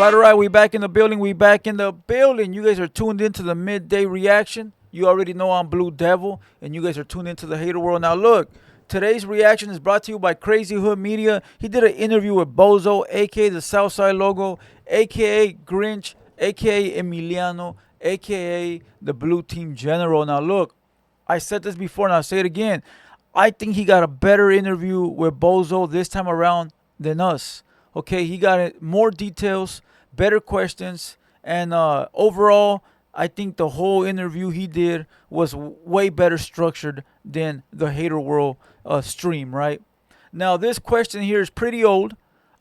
All right. We back in the building. We back in the building. You guys are tuned into the midday reaction. You already know I'm Blue Devil, and you guys are tuned into the hater world. Now, look, today's reaction is brought to you by Crazy Hood Media. He did an interview with Bozo, aka the Southside Logo, aka Grinch, aka Emiliano, aka the Blue Team General. Now, look, I said this before, and I'll say it again. I think he got a better interview with Bozo this time around than us. Okay, he got more details, better questions, and overall, I think the whole interview he did was way better structured than the Hater World stream, right? Now, this question here is pretty old.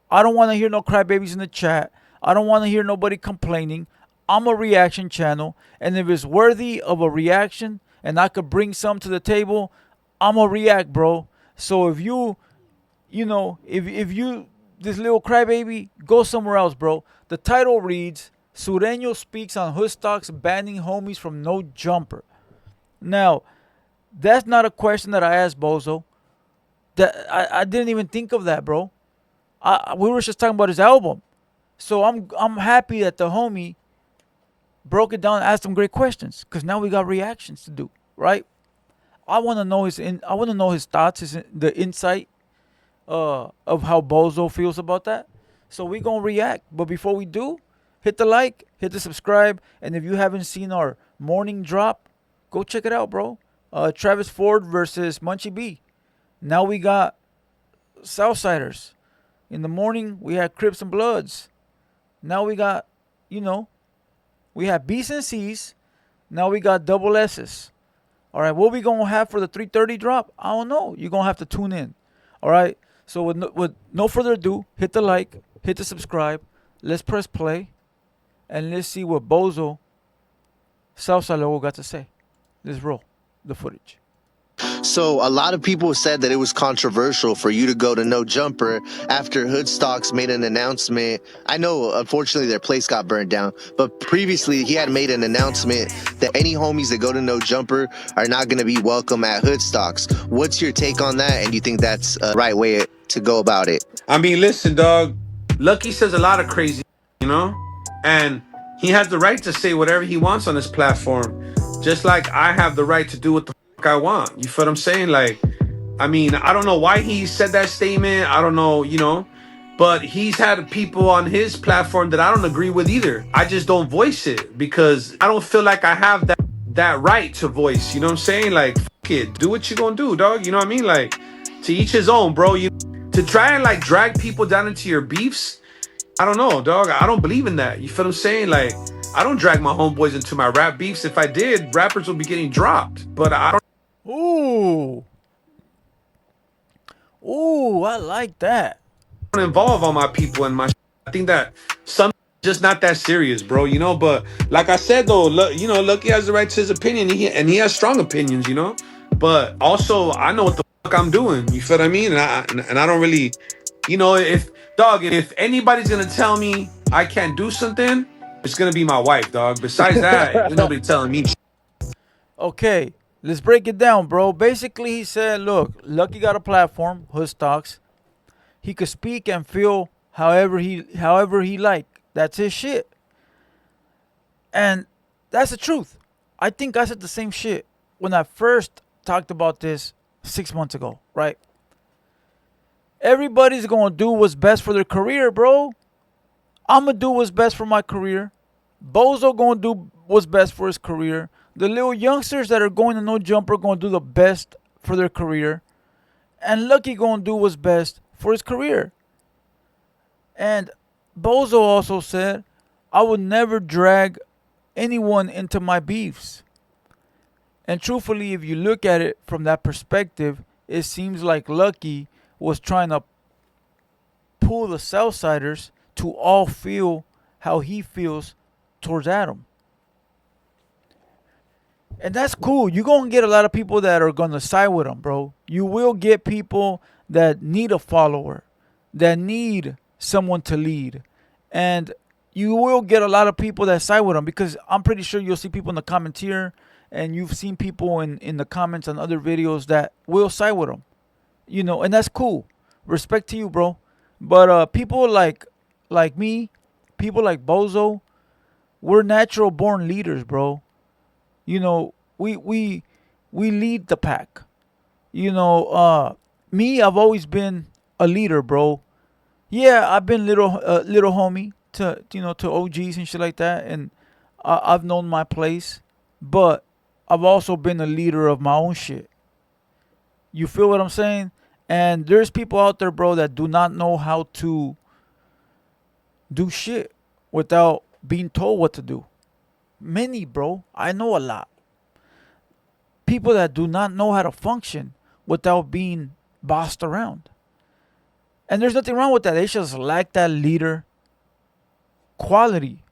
I don't want to hear no crybabies in the chat. I don't want to hear nobody complaining. I'm a reaction channel, and if it's worthy of a reaction and I could bring some to the table, I'm going to react, bro. So if if you this little crybaby, go somewhere else, bro. The title reads, Sureño speaks on hood stocks banning homies from no jumper. Now, that's not a question that I asked Bozo. That I didn't even think of that, bro. We were just talking about his album. So I'm happy that the homie broke it down and asked some great questions. Cause now we got reactions to do, right? I wanna know his thoughts, the insight of how Bozo feels about that. So we gonna react. But before we do, hit the like, hit the subscribe, and if you haven't seen our morning drop, go check it out, bro. Travis Ford versus Munchie B. Now we got Southsiders. In the morning we had Crips and Bloods. Now we got, we have B's and C's. Now we got double S's. All right, what we gonna have for the 3:30 drop? I don't know. You're gonna have to tune in. All right. So with no further ado, hit the like, hit the subscribe. Let's press play, and let's see what Bozo Southside Logo got to say. Let's roll the footage. So a lot of people said that it was controversial for you to go to No Jumper after Hoodstocks made an announcement. I know, unfortunately, their place got burned down, but previously he had made an announcement that any homies that go to No Jumper are not going to be welcome at Hoodstocks. What's your take on that, and do you think that's a right way to go about it? I mean, listen, dog. Lucky says a lot of crazy, and he has the right to say whatever he wants on his platform, just like I have the right to do what the fuck I want. You feel what I'm saying? Like, I mean, I don't know why he said that statement. I don't know, but he's had people on his platform that I don't agree with either. I just don't voice it because I don't feel like I have that right to voice. You know what I'm saying? Like, fuck it, do what you gonna do, dog. You know what I mean? Like, to each his own, bro. To try and like drag people down into your beefs, I don't know, dog. I don't believe in that. You feel what I'm saying? Like, I don't drag my homeboys into my rap beefs. If I did, rappers would be getting dropped. But I don't. Ooh, I like that. Involve all my people in my I think that some just not that serious, bro, but like I said though, Lucky has the right to his opinion, and he has strong opinions, but also I know what the fuck I'm doing, you feel what I mean? And I don't really, if anybody's gonna tell me I can't do something, it's gonna be my wife, dog. Besides that, ain't nobody telling me. Okay, let's break it down, bro. Basically, he said, look, Lucky got a platform, Hood Stocks. He could speak and feel however he like. That's his shit. And that's the truth. I think I said the same shit when I first talked about this 6 months ago, right? Everybody's gonna do what's best for their career, bro. I'm gonna do what's best for my career. Bozo gonna do what's best for his career. The little youngsters that are going to No Jumper gonna do the best for their career. And Lucky gonna do what's best for his career. And Bozo also said, I would never drag anyone into my beefs. And truthfully, if you look at it from that perspective, it seems like Lucky was trying to pull the Southsiders to all feel how he feels towards Adam. And that's cool. You're going to get a lot of people that are going to side with him, bro. You will get people that need a follower, that need someone to lead. And you will get a lot of people that side with him, because I'm pretty sure you'll see people in the comments here, and you've seen people in the comments on other videos that will side with him. And that's cool. Respect to you, bro. But people like me, people like Bozo, we're natural born leaders, bro. You know, we lead the pack. You know, me, I've always been a leader, bro. Yeah, I've been little homie to to OGs and shit like that, and I've known my place, but I've also been a leader of my own shit. You feel what I'm saying? And there's people out there, bro, that do not know how to do shit without being told what to do. Many, bro. I know a lot. People that do not know how to function without being bossed around. And there's nothing wrong with that. They just lack that leader quality.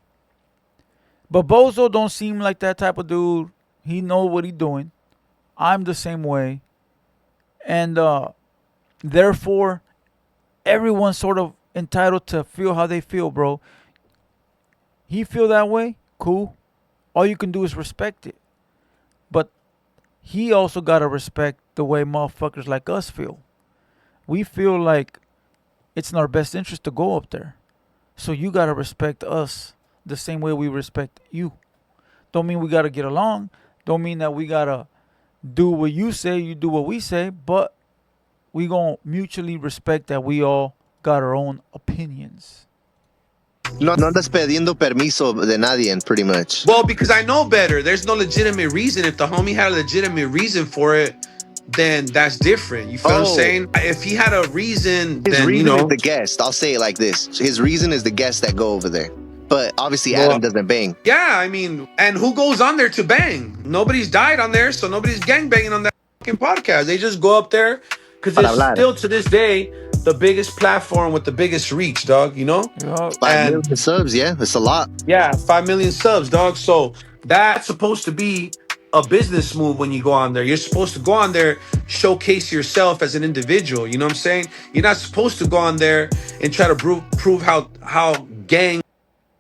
But Bozo don't seem like that type of dude. He know what he doing. I'm the same way. And therefore, everyone's sort of entitled to feel how they feel, bro. He feel that way, cool. All you can do is respect it. But he also gotta respect the way motherfuckers like us feel. We feel like it's in our best interest to go up there. So you gotta respect us the same way we respect you. Don't mean we gotta get along. Don't mean that we gotta do what you say, you do what we say, but we gonna mutually respect that we all got our own opinions. No, no andas pidiendo permiso de nadie, pretty much. Well, because I know better. There's no legitimate reason. If the homie had a legitimate reason for it, then that's different. You feel what I'm Oh, saying? If he had a reason, his then reason is the guest. I'll say it like this: his reason is the guests that go over there. But obviously, Adam well, doesn't bang. yeah, I mean, and who goes on there to bang? Nobody's died on there, so nobody's gang banging on that fucking podcast. They just go up there because Para it's hablar. still to this day the biggest platform with the biggest reach, dog. You know, Yup. 5 million subs, yeah, it's a lot. yeah, 5 million subs, dog. So that's supposed to be a business move when you go on there. You're supposed to go on there, showcase yourself as an individual. You know what I'm saying? You're not supposed to go on there and try to prove how gang.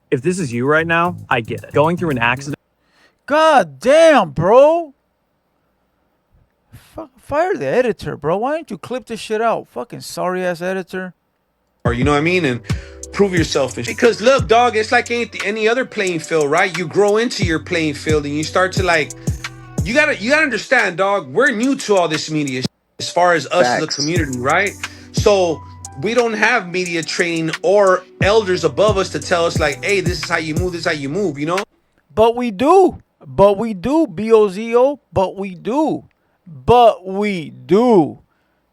If this is you right now, I get it. Going through an accident. God damn, bro. Fire the editor, bro. Why don't you clip this shit out? Fucking sorry ass editor. Or you know what I mean, and prove yourself. Because look, dog, it's like any other playing field, right? You grow into your playing field and you start to like. You gotta understand, dog. We're new to all this media as far as us as a Facts. community, right? So we don't have media training or elders above us to tell us like, hey, this is how you move. This is how you move. You know? But we do. But we do. Bozo. But we do. But we do.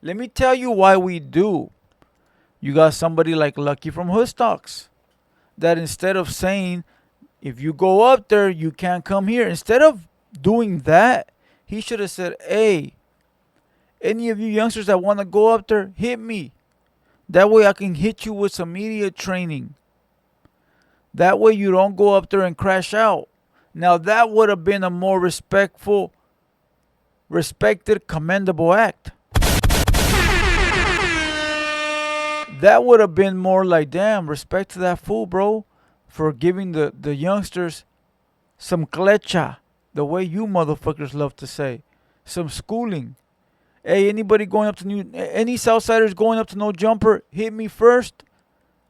Let me tell you why we do. You got somebody like Lucky from Hoodstocks that instead of saying, if you go up there, you can't come here. Instead of doing that, he should have said, hey, any of you youngsters that want to go up there, hit me. That way I can hit you with some media training. That way you don't go up there and crash out. Now that would have been a more respected, commendable act. That would have been more like, damn, respect to that fool, bro, for giving the youngsters some clecha, the way you motherfuckers love to say, some schooling. Hey, anybody going up to any Southsiders going up to No Jumper, hit me first.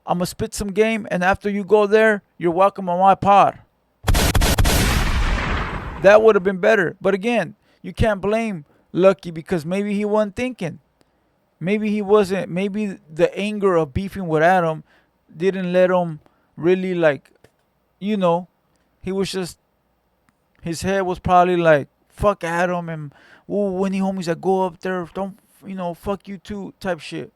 I'm going to spit some game, and after you go there, you're welcome on my pod. That would have been better. But again, you can't blame Lucky because maybe he wasn't thinking. Maybe he wasn't. Maybe the anger of beefing with Adam didn't let him really like, he was just, his head was probably like, fuck Adam and when the homies that go up there, don't, fuck you too type shit.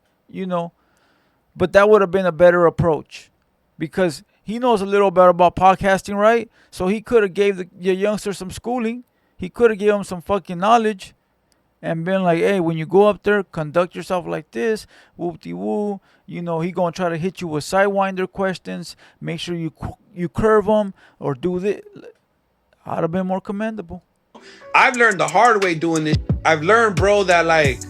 But that would have been a better approach because he knows a little bit about podcasting, right? So he could have gave the youngster some schooling. He could have gave him some fucking knowledge and been like, hey, when you go up there, conduct yourself like this, whoop-de-woo. He going to try to hit you with sidewinder questions. Make sure you curve them or do this. I'd have been more commendable. I've learned the hard way doing this. I've learned, bro, that like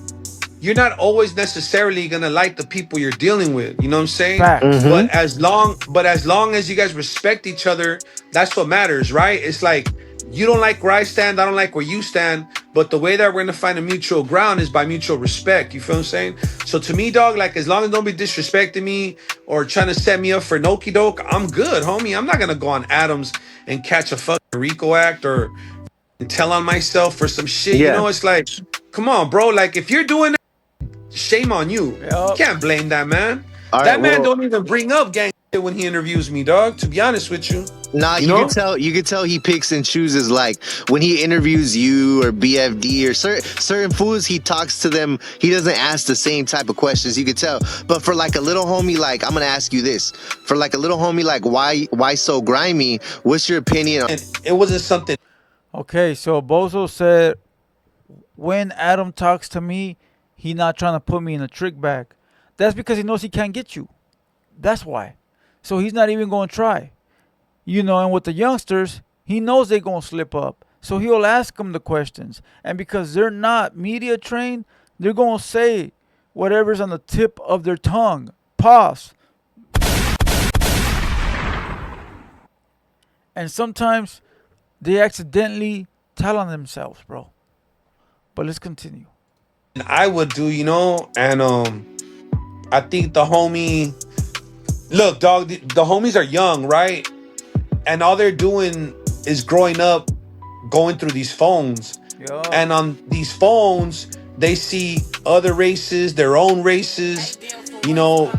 you're not always necessarily gonna like the people you're dealing with. You know what I'm saying? Facts. Mm-hmm. But as long as you guys respect each other, that's what matters, right? It's like you don't like where I stand, I don't like where you stand, but the way that we're gonna find a mutual ground is by mutual respect. You feel what I'm saying? So to me, dog, like as long as don't be disrespecting me or trying to set me up for an okey doke, I'm good, homie. I'm not gonna go on Adams and catch a fucking Rico act or tell on myself for some shit. You Yeah. know, it's like, come on, bro. Like if you're doing that, shame on you. You Yup. can't blame that man. All right. That man Well, don't even bring up gang shit when he interviews me, dog. To be honest with you, nah, you you could know. tell. You could tell he picks and chooses. Like when he interviews you or BFD or certain fools, he talks to them. He doesn't ask the same type of questions. You could tell. But for like a little homie, like I'm gonna ask you this. For like a little homie, like why so grimy? What's your opinion on? And it wasn't something. Okay, so Bozo said when Adam talks to me, he not trying to put me in a trick bag. That's because he knows he can't get you. That's why. So he's not even going to try. You know, and with the youngsters, he knows they going to slip up. So he'll ask them the questions. And because they're not media trained, they're going to say whatever's on the tip of their tongue. Pause. And sometimes they accidentally tell on themselves, bro. But let's continue. I would do, you know, and I think the homie, look, dog, the homies are young, right? And all they're doing is growing up, going through these phones, Yup. and on these phones, they see other races, their own races, you know,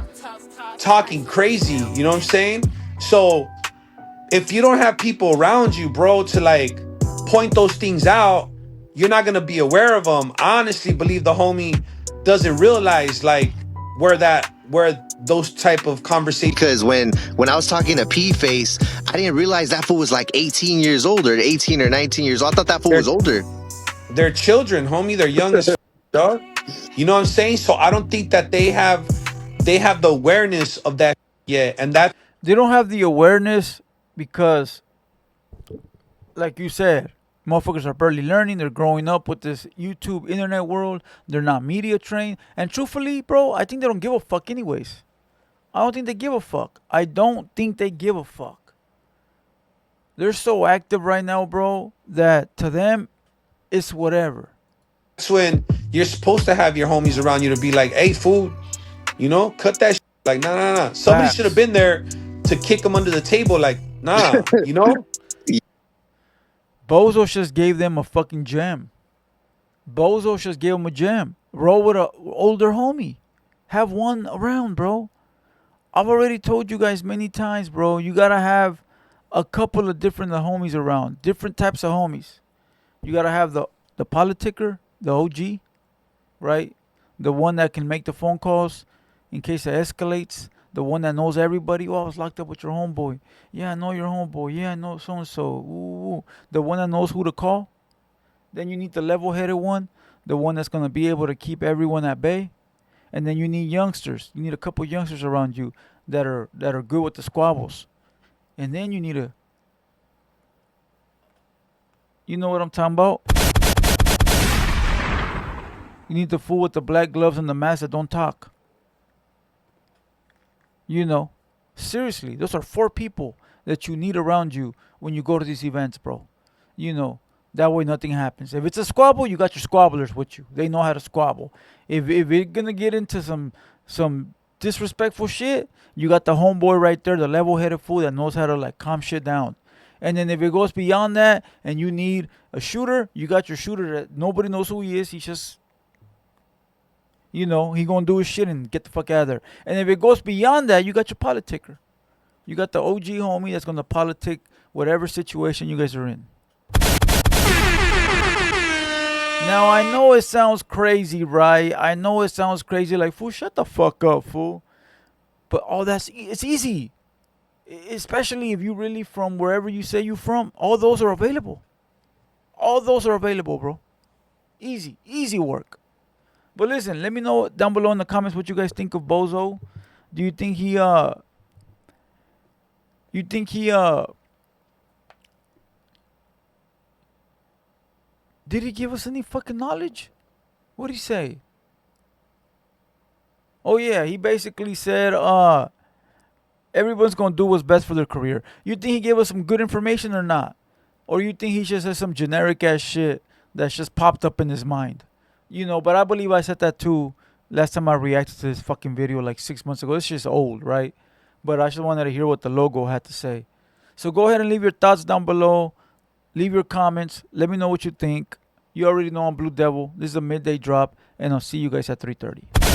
talking crazy. You know what I'm saying? So if you don't have people around you, bro, to like point those things out, you're not gonna be aware of them. I honestly believe the homie doesn't realize like where those type of conversations. Because when I was talking to P Face, I didn't realize that fool was like 18 years older, 18 or 19 years old. I thought that fool They're was older. they're children, homie. They're young as dog. You know what I'm saying? So I don't think that they have the awareness of that yet, and that They don't have the awareness because, like you said, motherfuckers are barely learning. They're growing up with this YouTube internet world. They're not media trained. And truthfully, bro, I think they don't give a fuck anyways. I don't think they give a fuck. I don't think they give a fuck. They're so active right now, bro, that to them, it's whatever. that's when you're supposed to have your homies around you to be like, hey, fool, you know, cut that shit. Like, nah, nah, nah. Somebody should have Facts. been there to kick them under the table. Like, nah, you know? Bozo just gave them a fucking gem. Bozo just gave them a gem. Roll with a older homie. Have one around, bro. I've already told you guys many times, bro. You gotta have a couple of different homies around, different types of homies. You gotta have the politicker, the OG, right? The one that can make the phone calls in case it escalates. The one that knows everybody. Oh, I was locked up with your homeboy. Yeah, I know your homeboy. Yeah, I know so and so. Ooh. The one that knows who to call. Then you need the level-headed one, the one that's gonna be able to keep everyone at bay. And then you need youngsters. You need a couple youngsters around you that are good with the squabbles. And then you need you know what I'm talking about? You need the fool with the black gloves and the mask that don't talk. You know. Seriously, those are 4 people that you need around you when you go to these events, bro. You know. That way nothing happens. If it's a squabble, you got your squabblers with you. They know how to squabble. If it's gonna get into some disrespectful shit, you got the homeboy right there, the level-headed fool that knows how to like calm shit down. And then if it goes beyond that and you need a shooter, you got your shooter that nobody knows who he is. He's just, he gonna do his shit and get the fuck out of there. And if it goes beyond that, you got your politicker. You got the OG homie that's gonna politic whatever situation you guys are in. Now I know it sounds crazy, right? I know it sounds crazy, like fool, shut the fuck up, fool. But it's easy. Especially if you really from wherever you say you from, all those are available. All those are available, bro. Easy work. But listen, let me know down below in the comments what you guys think of Bozo. Do you think he did he give us any fucking knowledge? What'd he say? Oh yeah, he basically said everyone's gonna do what's best for their career. You think he gave us some good information or not? or you think he just said some generic ass shit that's just popped up in his mind. You know, but I believe I said that too last time I reacted to this fucking video like 6 months ago. It's just old, right? But I just wanted to hear what the logo had to say. So go ahead and leave your thoughts down below. Leave your comments. Let me know what you think. You already know I'm Blue Devil. This is a midday drop, and I'll see you guys at 3:30.